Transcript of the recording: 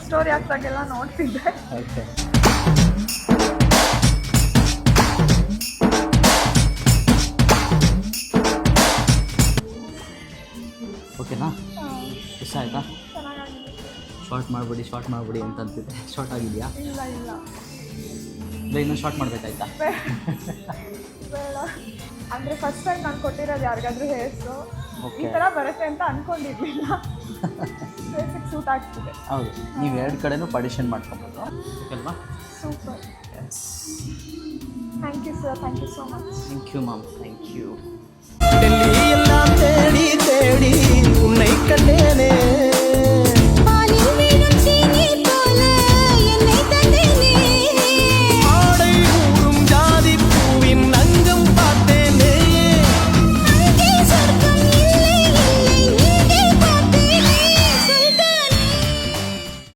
Story ಆಗ್ದಾಗೆಲ್ಲ ನೋಡ್ತಿದ್ದೆ. Okay. ಓಕೆನಾ? ಇಷ್ಟ ಆಯಿತಾ? ಚೆನ್ನಾಗಾಗಿದೆ. ಶಾರ್ಟ್ ಮಾಡಿಬಿಡಿ ಅಂತ ಅಂತಿದ್ದೆ. ಶಾರ್ಟ್ ಆಗಿದೆಯಾ? ಇಲ್ಲ ಇಲ್ಲ, ಇನ್ನೂ ಶಾರ್ಟ್ ಮಾಡಬೇಕಾಯ್ತಾ? ಬೇಡ. ಅಂದರೆ ಫಸ್ಟ್ ಟೈಮ್ ನಾನು ಕೊಟ್ಟಿರೋದು ಯಾರಿಗಾದ್ರೂ ಹೇರ್ಸು ಈ ಥರ ಬರುತ್ತೆ ಅಂತ ಅಂದ್ಕೊಂಡಿರ್ಲಿಲ್ಲ. ಬೇಸಿಕ್ ಸೂಟ್ ಆಗ್ತಿದೆ. ಹೌದು, ನೀವು ಎರಡು ಕಡೆನೂ ಪಾರ್ಟಿಷನ್ ಮಾಡ್ಕೊಬೋದು ಅಲ್ವಾ? Super. Thank you sir, thank you so much. Thank you ma'am, thank you. Delhi எல்லாம் தேடி தேடி உன்னை கண்டேனே